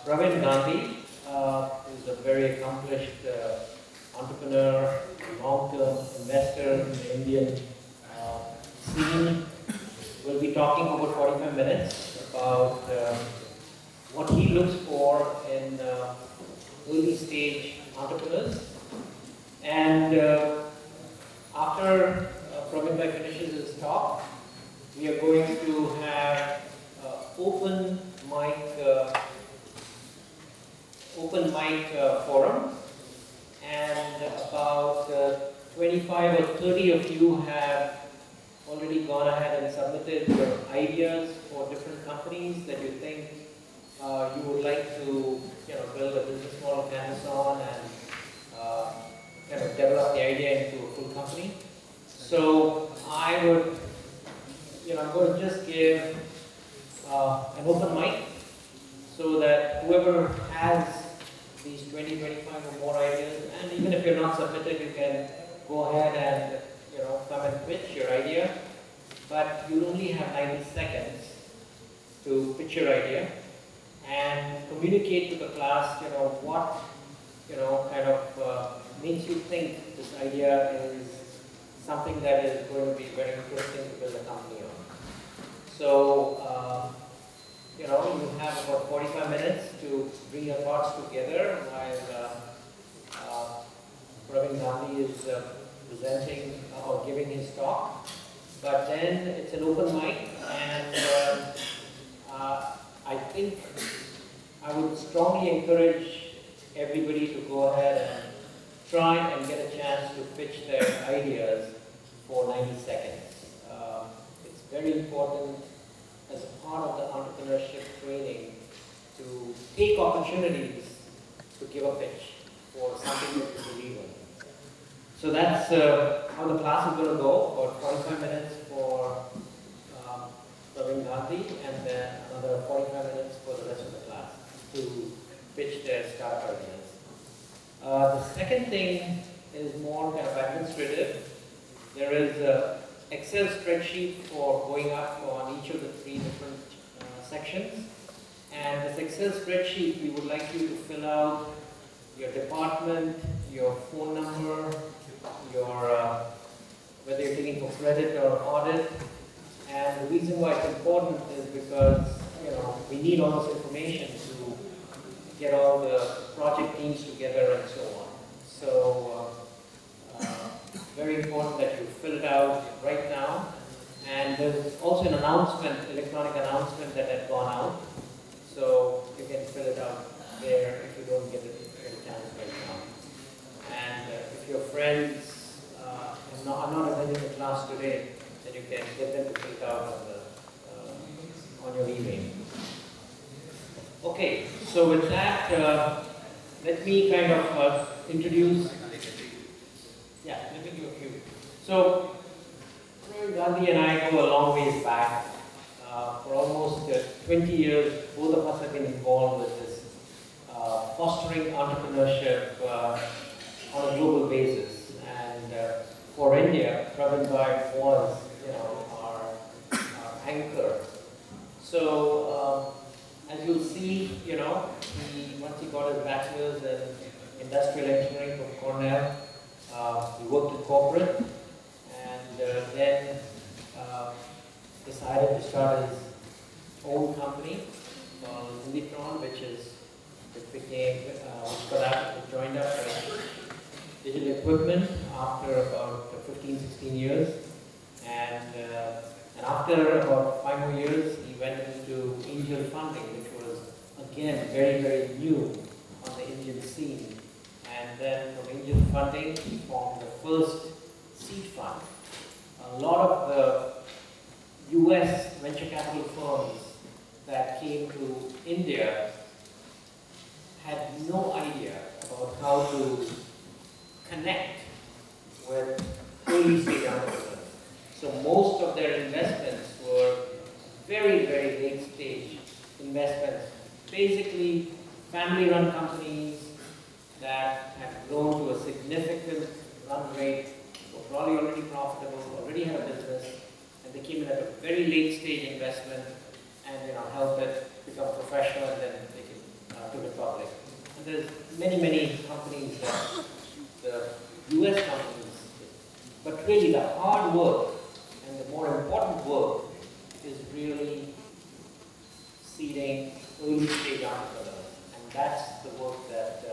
Pravinbhai Gandhi is a very accomplished entrepreneur, long-term investor in the Indian scene. We'll be talking over 45 minutes about what he looks for in early stage entrepreneurs. And after Pravinbhai finishes his talk, we are going to have open mic forum, and about 25 or 30 of you have already gone ahead and submitted your ideas for different companies that you think you would like to build a business model canvas on and develop the idea into a full company. So I would, I'm going to just give an open mic so that whoever has these 20, 25 or more ideas, and even if you're not submitted, you can go ahead and come and pitch your idea. But you only have 90 seconds to pitch your idea and communicate to the class, what kind of makes you think this idea is something that is going to be very interesting to build a company on. So, you have about 45 minutes to bring your thoughts together while Pravinbhai Gandhi is presenting or giving his talk. But then it's an open mic, and I think I would strongly encourage everybody to go ahead and try and get a chance to pitch their ideas for 90 seconds. It's very important as a part of the entrepreneurship training to take opportunities to give a pitch for something that you believe in. So that's how the class is going to go, about 45 minutes for Pravinbhai Gandhi, and then another 45 minutes for the rest of the class to pitch their startup ideas. The second thing is more kind of administrative. There is an Excel spreadsheet for going up on each of the three different sections. And this Excel spreadsheet, we would like you to fill out your department, your phone number, your whether you're taking for credit or audit. And the reason why it's important is because we need all this information to get all the project teams together and so on. So it's very important that you fill it out right now. And there's also an announcement, electronic announcement that had gone out. So you can fill it out there if you don't get a chance right now. And if your friends are not attending the class today, then you can get them to fill it out on your email. Okay, so with that, let me kind of introduce. Yeah, let me give a few. So, Gandhi and I go a long ways back. For almost 20 years, both of us have been involved with this fostering entrepreneurship on a global basis. And for India, Pravinbhai was, our anchor. So, as you'll see, once he got his bachelor's in industrial engineering from Cornell, he worked in corporate, and then decided to start his own company called Hindtron, which joined up with digital equipment after about 15, 16 years. And after about 5 more years, he went into angel funding, which was, again, very, very new on the Indian scene. And then from angel funding, he formed the first seed fund. A lot of the US venture capital firms that came to India had no idea about how to connect with early stage entrepreneurs. So most of their investments were very, very late stage investments. Basically, family run companies that had grown to a significant run rate, were probably already profitable, already had a business, and they came in at a very late stage investment and helped it become professional, and then they could there's many companies, the US companies, but really the hard work and the more important work is really seeding early stage entrepreneurs. And that's the work that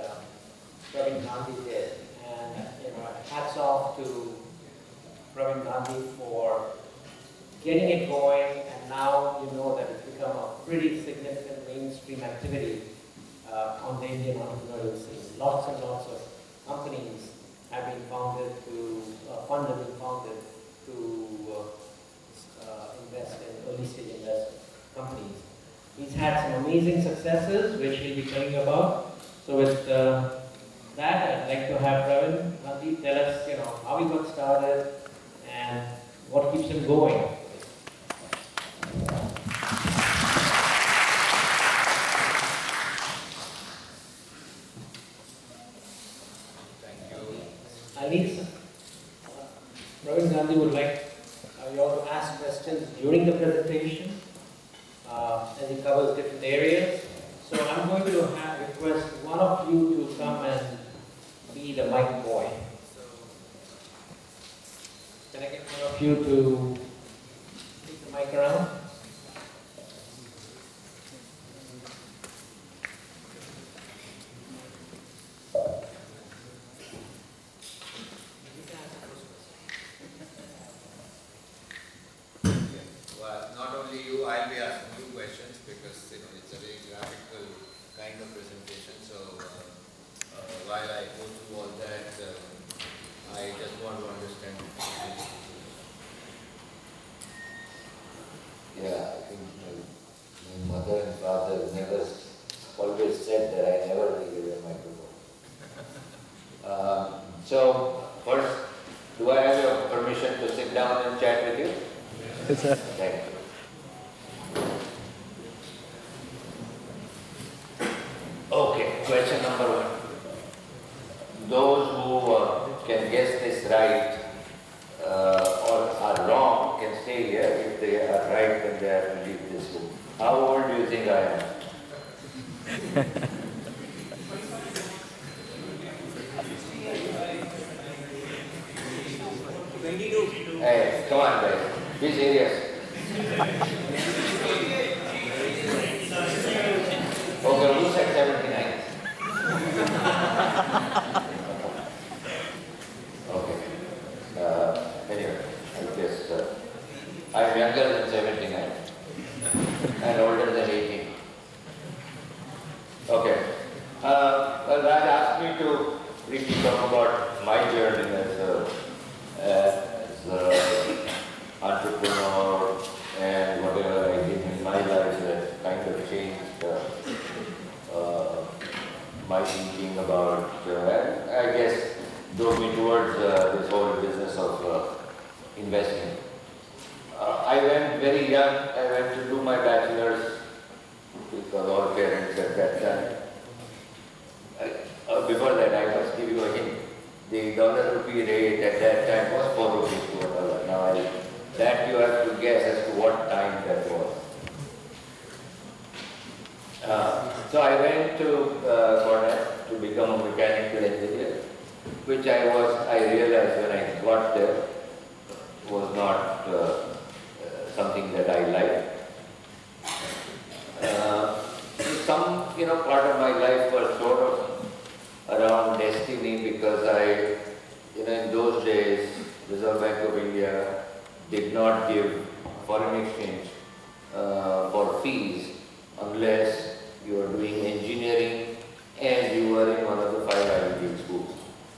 Pravinbhai Gandhi did. And hats off to Pravinbhai Gandhi for getting it going, and now you know that it's become a pretty significant mainstream activity on the Indian entrepreneurial scene. Lots and lots of companies have been funded to invest in early stage investment companies. He's had some amazing successes, which he'll be telling you about. So with that, I'd like to have Pravin Gandhi tell us, how he got started and what keeps him going. I need some. Pravin Gandhi would like you all to ask questions during the presentation as he covers different areas. So I'm going to request one of you to come and be the mic boy. So can I get one of you to take the mic around? Not only you, I'll be asking you questions because it's a very graphical kind of presentation. So while I go through all that, I just want to understand. Yeah, I think my mother and father never always said that I never needed a microphone. So first, do I have your permission to sit down and chat with you? Yes, sir. Thank you. Okay, question number one. Those who can guess this right or are wrong can stay here. If they are right, then they have to leave this room. How old do you think I am? Hey, come on guys, be serious. Okay, who said 79? Okay. Anyway, I guess I am younger than 79 and older than 18. Okay. Well, Raj asked me to briefly talk about my journey as entrepreneur and whatever I did in my life that kind of changed my thinking about, I guess, drove me towards this whole business of investing. I went very young, I went to do my bachelor's because all parents at that time. Before that, I must give you a hint. The dollar rupee rate at that time was 4 rupees to a dollar. Now, that you have to guess as to what time that was. So I went to Cornell to become a mechanical engineer, which I realized when I got there was not something that I liked. Some part of my life was sort of around destiny because in those days, Reserve Bank of India did not give foreign exchange for fees unless you were doing engineering and you were in one of the 5 Ivy League schools,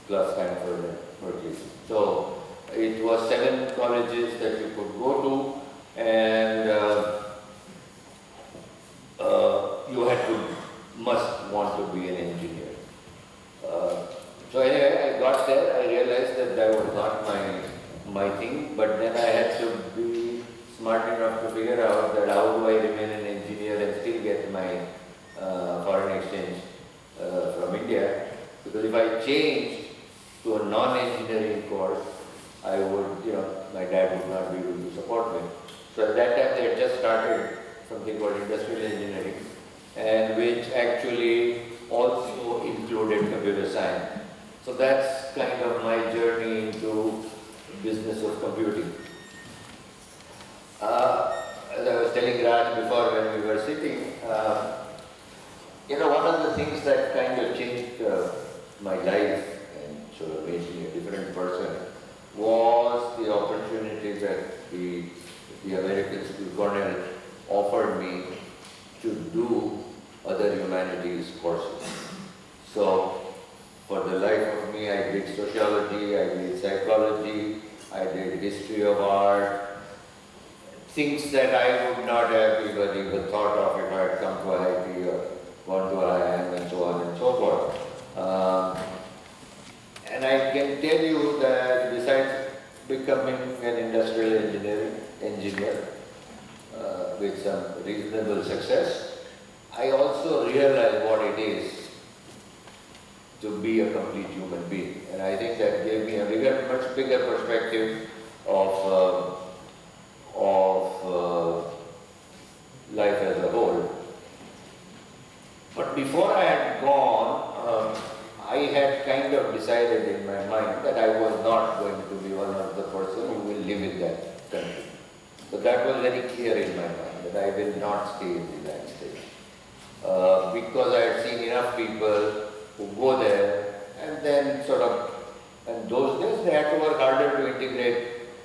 plus Stanford and Berkeley. So it was 7 colleges that you could go to, and you must want to be an engineer. So anyway, I got there. I realized that that was not my thing, but then I had to be smart enough to figure out that how do I remain an engineer and still get my foreign exchange from India, because if I changed to a non-engineering course, I would, my dad would not be able to support me. So at that time they had just started something called industrial engineering, and which actually also science. So that's kind of my journey into business of computing. As I was telling Raj before when we were sitting, one of the things that kind of changed my life and sort of made me a different person was the opportunity that the American School Cornell offered me to do other humanities courses. So, for the life of me, I did sociology, I did psychology, I did history of art, things that I would not have even thought of if I had come to IIT or gone to IIM and so on and so forth. And I can tell you that besides becoming an industrial engineer with some reasonable success, I also realized what it is to be a complete human being. And I think that gave me a much bigger perspective of life as a whole. But before I had gone, I had kind of decided in my mind that I was not going to be one of the person who will live in that country. So that was very clear in my mind, that I will not stay in the United States. Because I had seen enough people who go there and then sort of, in those days they had to work harder to integrate.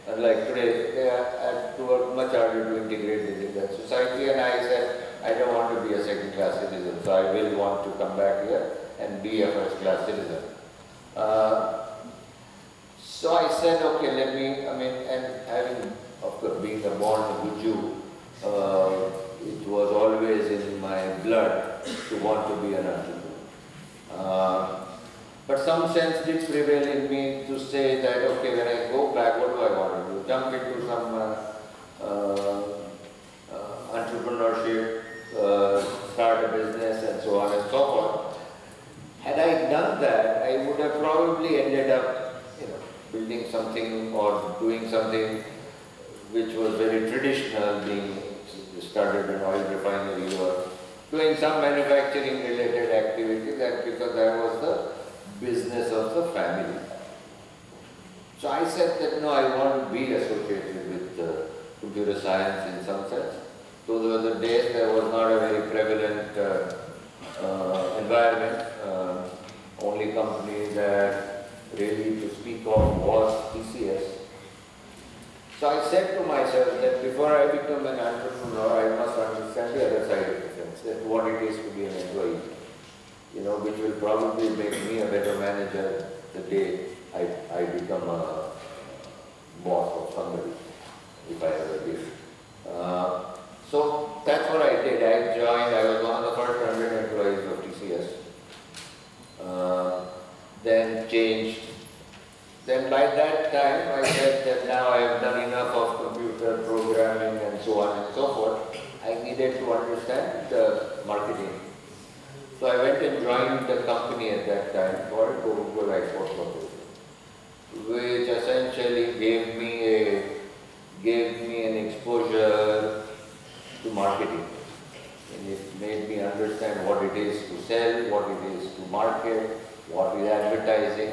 Unlike today, they had to work much harder to integrate within that society, and I said, I don't want to be a second-class citizen, so I will want to come back here and be a first-class citizen. So I said, okay, and having, of course, being a born Jew, it was always in my blood to want to be an entrepreneur. But some sense did prevail in me to say that, okay, when I go back, what do I want to do? Jump into some entrepreneurship, start a business and so on and so forth. Had I done that, I would have probably ended up, building something or doing something which was very traditional, being started an oil refinery or doing some manufacturing related activity, that because that was the business of the family. So I said that no, I want to be associated with computer science in some sense. Those were the days there was not a very prevalent environment. Only company that really to speak of was TCS. So I said to myself that before I become an entrepreneur, I must understand the other side of the fence, that what it is to be an employee, which will probably make me a better manager the day I become a boss of somebody, if I ever did. So that's what I did. I joined, I was one of the first 100 employees of TCS. Then changed. Then by that time I said that now I have done enough of computer programming and so on and so forth. I needed to understand marketing. So I went and joined the company at that time called Pravinbhai Gandhi, which essentially gave me an exposure to marketing. And it made me understand what it is to sell, what it is to market, what is advertising.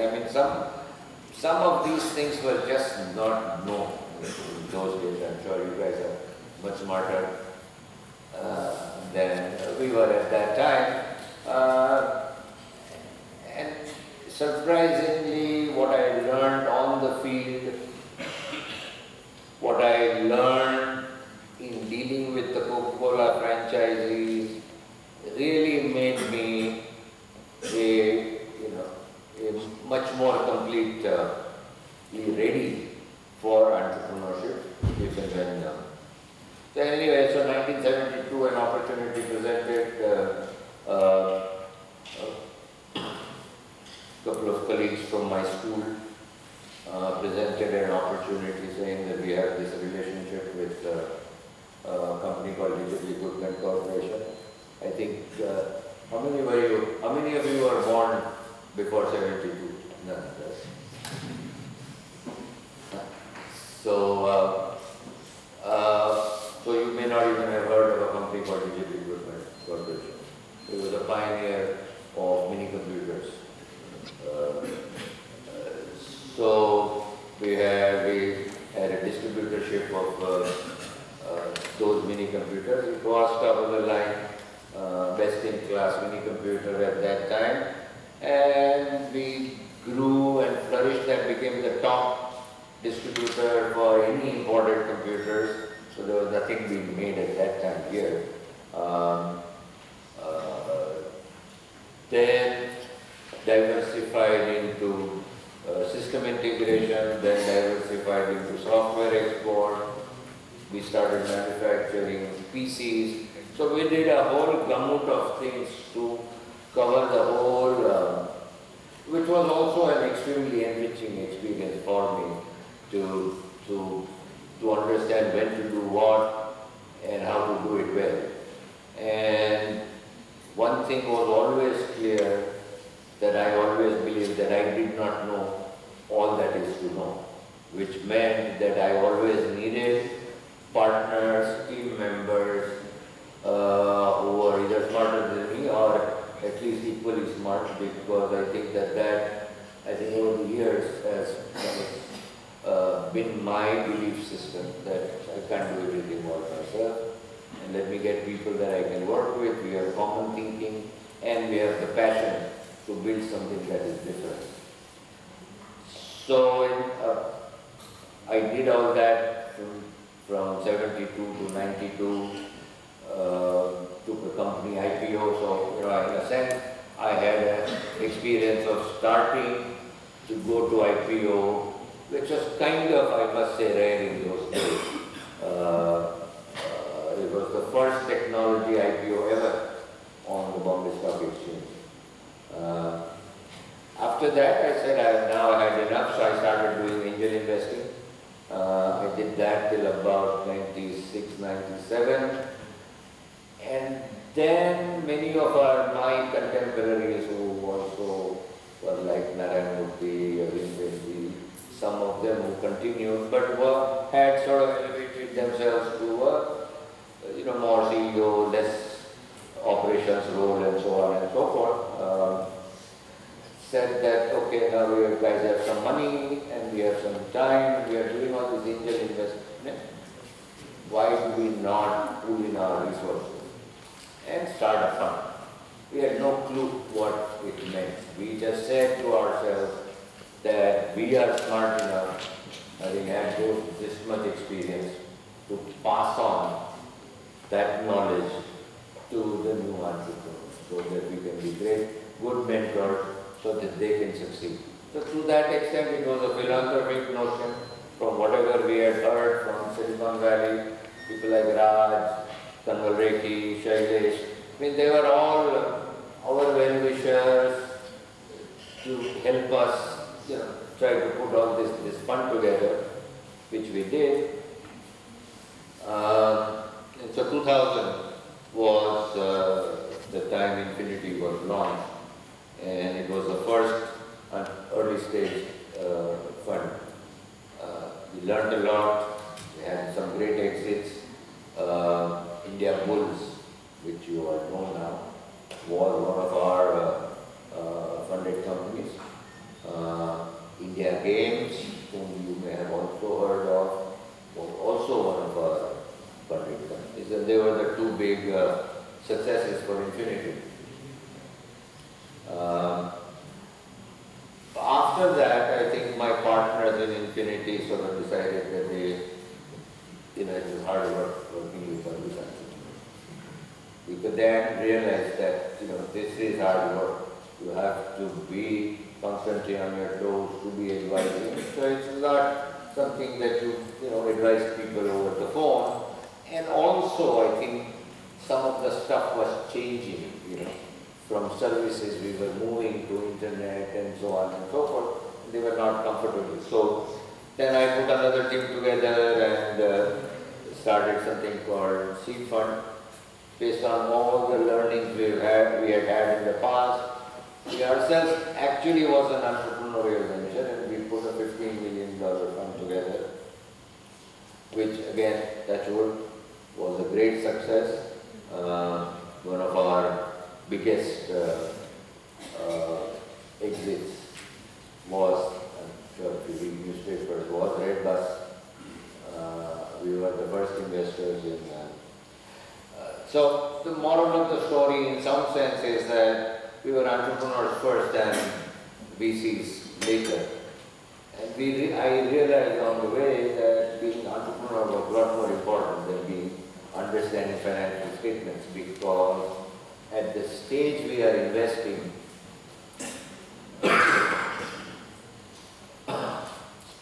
Some of these things were just not known in those days. I'm sure you guys are much smarter than we were at that time. And surprisingly, what I learned on the field, what I learned in dealing with the Coca-Cola franchisees really made me a much more completely ready for entrepreneurship, if and when. So anyway, so 1972, an opportunity presented. Couple of colleagues from my school presented an opportunity saying that we have this relationship with a company called Digital Equipment Corporation. I think, how many of you were born before 72? None. Right? So you may not even have heard of a company called Digital Equipment Corporation. It was a pioneer of mini computers. class mini computer at that time, and we grew and flourished and became the top distributor for any imported computers. So there was nothing being made at that time here. Then diversified into system integration, then diversified into software export. We started manufacturing PCs. So we did a whole gamut of things to cover the whole, which was also an extremely enriching experience for me to understand when to do what and how to do it well. And one thing was always clear, that I always believed that I did not know all that is to know, which meant that I always needed partners, team members who were either smarter than me or at least equally smart, because I think that over the years has been my belief system that I can't do everything all myself, and let me get people that I can work with. We have common thinking and we have the passion to build something that is different. So I did all that from 72 to 92, took the company IPO. So, in a sense, I had an experience of starting to go to IPO, which was kind of, I must say, rare in those days. It was the first technology IPO ever on the Bombay Stock Exchange. After that, I said I have now had enough, so I started doing angel investing. I did that till about 96, 97. And then many of my contemporaries who also were like Narayan Murthy, Pravinbhai, some of them who continued, but had sort of elevated themselves to more CEO, less operations role and so on and so forth, said that, okay, now we guys have some money and we have some time, we are doing all this angel investment. Why do we not pool in our resources and start a fund? We had no clue what it meant. We just said to ourselves that we are smart enough, having had this much experience, to pass on that knowledge to the new entrepreneurs so that we can be good mentors so that they can succeed. So to that extent, it was a philanthropic notion from whatever we had heard from Silicon Valley, people like Raj, Kanwal Rekhi, Shailesh. I mean, they were all our well-wishers to help us, try to put all this fund together, which we did. And so 2000 was the time Infinity was launched, and it was the first early stage fund. We learned a lot. We had some great exits. India Bulls, which you all know now, was one of our funded companies. India Games, whom you may have also heard of, was also one of our funded companies. And they were the two big successes for Infinity. After that, I think my partners in Infinity sort of decided that it was hard work working with all these entrepreneurs. We could then realize that, this is hard work. You have to be constantly on your toes to be advising. So it's not something that you advise people over the phone. And also, I think some of the stuff was changing, from services we were moving to internet and so on and so forth. They were not comfortable. So then I put another team together and started something called Seed Fund. Based on all the learnings we had in the past, we ourselves actually was an entrepreneurial venture, and we put a $15 million fund together, which again, was a great success. One of our biggest exits was, I'm sure if you read newspapers, was Redbus. We were the first investors in. So the moral of the story, in some sense, sense is that we were entrepreneurs first and VCs later. And I realized on the way that being entrepreneur was a lot more important than being understanding financial statements, because at the stage we are investing,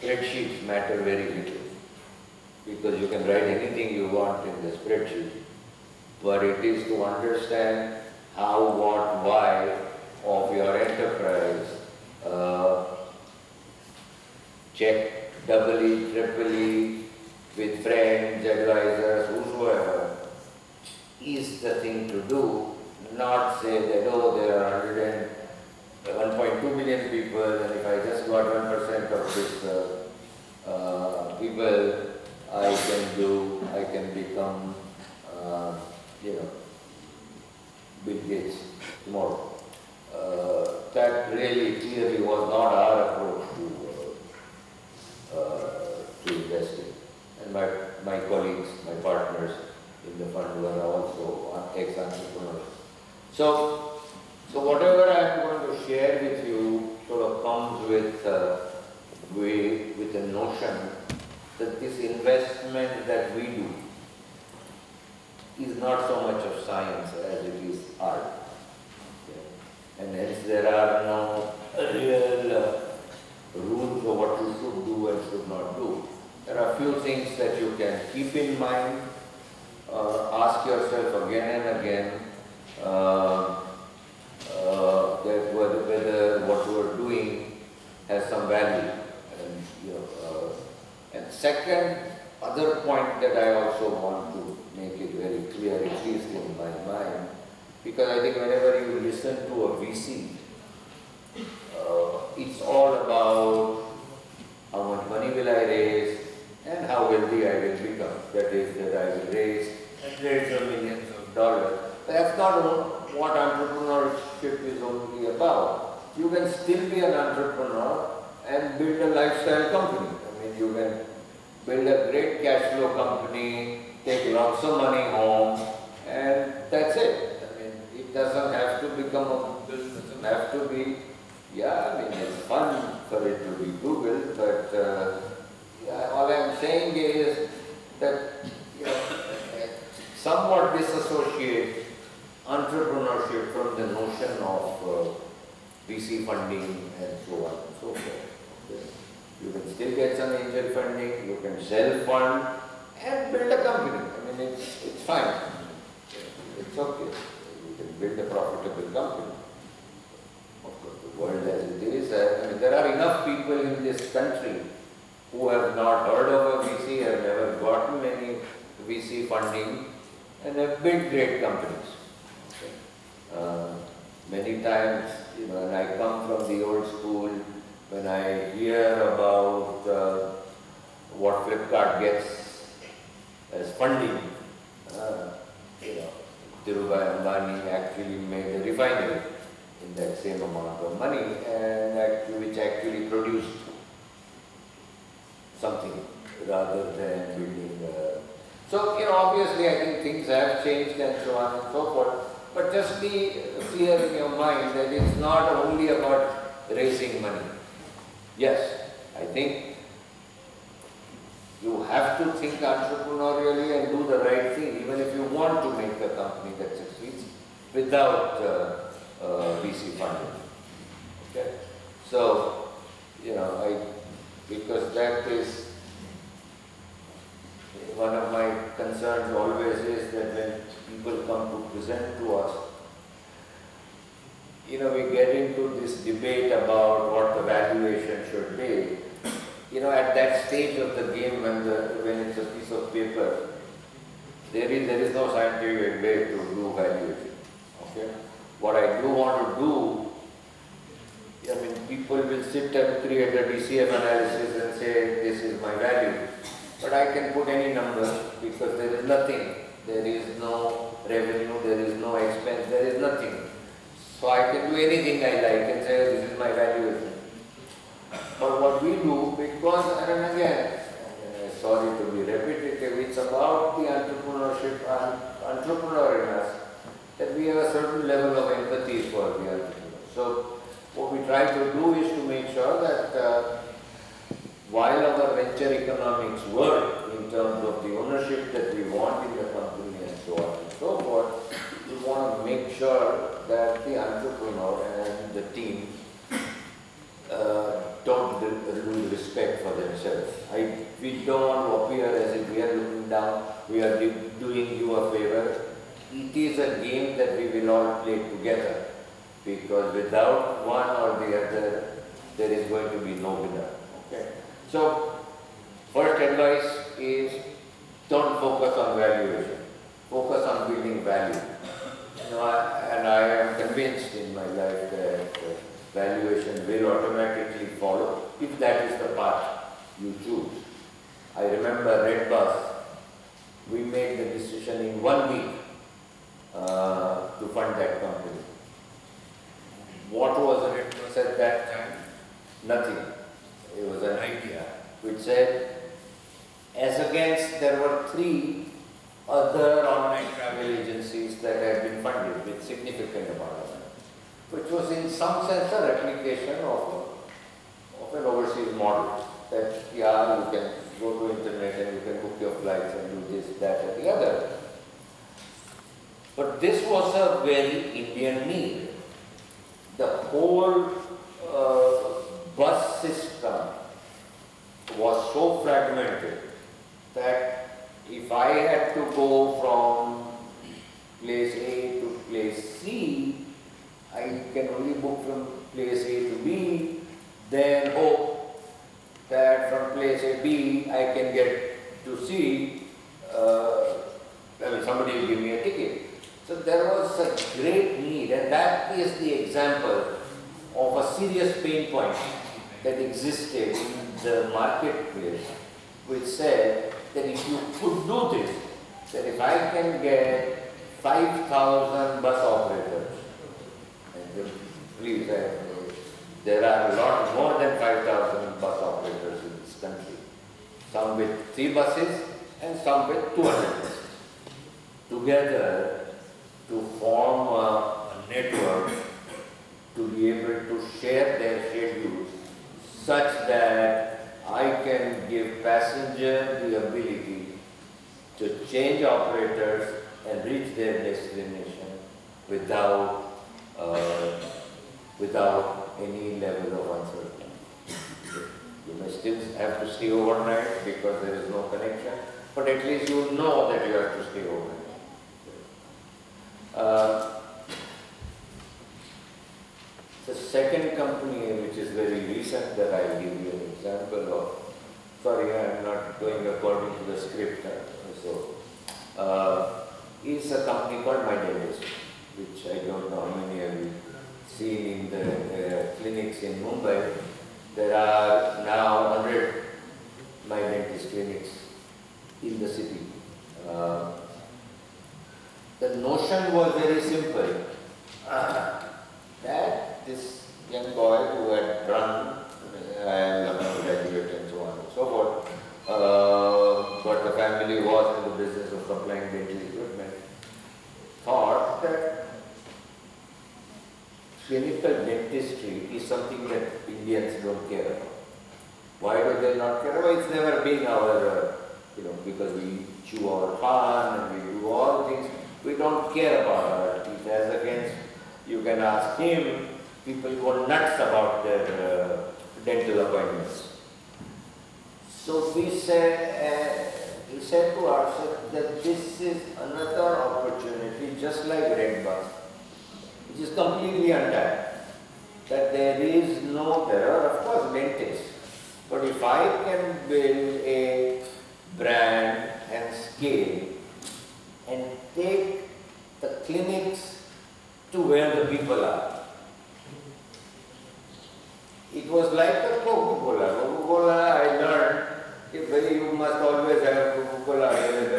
spreadsheets matter very little, because you can write anything you want in the spreadsheet, but it is to understand how, what, why of your enterprise. Check doubly, triply with friends, advisors, whosoever is the thing to do, not say that, oh, there are 1.2 million people, and if I just got 1% of this people, I can become, Bill Gates tomorrow. That really clearly was not our approach to investing. And my colleagues, my partners in the fund were also ex-entrepreneurs. So whatever I am going to share with you sort of comes with a notion that this investment that we do is not so much of science as it is art. Okay? And hence there are no real rules of what you should do and should not do. There are a few things that you can keep in mind, ask yourself again and again, that whether what you are doing has some value. And second, other point that I also want to make it very clear, at least in my mind, because I think whenever you listen to a VC, it's all about how much money will I raise and how wealthy I will become. That is, that I will raise hundreds of millions of dollars. But that's not what entrepreneurship is only about. You can still be an entrepreneur and build a lifestyle company. I mean, you can build a great cash flow company, take lots of money home, and that's it. I mean, it doesn't have to become a business, it doesn't have to be, it's fun for it to be Google, but all I'm saying is that, somewhat disassociate entrepreneurship from the notion of VC funding and so on and so forth. You can still get some angel funding, you can self-fund and build a company. I mean, it's fine. It's okay. You can build a profitable company. Of course, the world as it is, there are enough people in this country who have not heard of a VC, have never gotten any VC funding, and have built great companies. Okay. Many times, and I come from the old school, when I hear about what Flipkart gets as funding, Dhirubhai Ambani actually made a refinery in that same amount of money, and which actually produced something rather than building. So, obviously I think things have changed and so on and so forth, but just be clear in your mind that it's not only about raising money. Yes, I think you have to think entrepreneurially and do the right thing, even if you want to make a company that succeeds without VC funding. Okay? So, because that is one of my concerns always is that when people come to present to us, we get into this debate about what the valuation should be. At that stage of the game when it's a piece of paper, there is no scientific way to do valuation. Okay? What I do want to do, people will sit and create a DCF analysis and say this is my value. But I can put any number because there is nothing. There is no revenue, there is no expense, there is nothing. So I can do anything I like and say this is my valuation. But what we do, because, and again, sorry to be repetitive, it's about the entrepreneur in us, that we have a certain level of trying to do is to make sure that while our venture economics work in terms of the ownership that we want in the company and so on and so forth, we want to make sure that the entrepreneur and the team don't lose respect for themselves. We don't want to appear as if we are looking down, we are doing you a favor. It is a game that we will all play together, because without one or the other, there is going to be no winner. Okay? So, first advice is don't focus on valuation. Focus on building value. And I am convinced in my life that valuation will automatically follow if that is the path you choose. I remember Red Bus, we made the decision in 1 week to fund that company. What was Red Bus at that time? Nothing. It was an idea which said, as against there were 3 other online travel agencies that had been funded with significant amount of money, which was in some sense a replication of an overseas model. That, yeah, you can go to internet and you can book your flights and do this, that and the other. But this was a very Indian need. The whole bus system was so fragmented that if I had to go from place A to place C, I can only book from place A to B, then hope that from place A, B, I can get to C. Somebody will give me a ticket. So there was a great need, and that is the example of a serious pain point that existed in the marketplace, which said that if you could do this, that if I can get 5,000 bus operators, and please, there are a lot more than 5,000 bus operators in this country, some with 3 buses and some with 200 buses, together to form a network to be able to share their schedules such that I can give passengers the ability to change operators and reach their destination without any level of uncertainty. You may still have to stay overnight because there is no connection, but at least you know that you have to stay overnight. The second company, which is very recent, that I'll give you an example of, sorry, I'm not going according to the script, is a company called My Dentist, which I don't know how many of you seen in the clinics in Mumbai. There are now 100 My Dentist clinics in the city. The notion was very simple, that this young boy who had run and graduate and so on and so forth, but the family was in the business of supplying dental equipment, thought that clinical dentistry is something that Indians don't care about. Why do they not care about? It's never been our, because we chew our pan and we do all things. We don't care about our teeth. As against, you can ask him, people go nuts about their dental appointments. So we said to ourselves that this is another opportunity, just like Red Bus, which is completely untapped. That there are of course dentists, but if I can build a brand and scale and take the clinics to where the people are. It was like a Coca-Cola. Coca-Cola, I learned, you must always have Coca-Cola available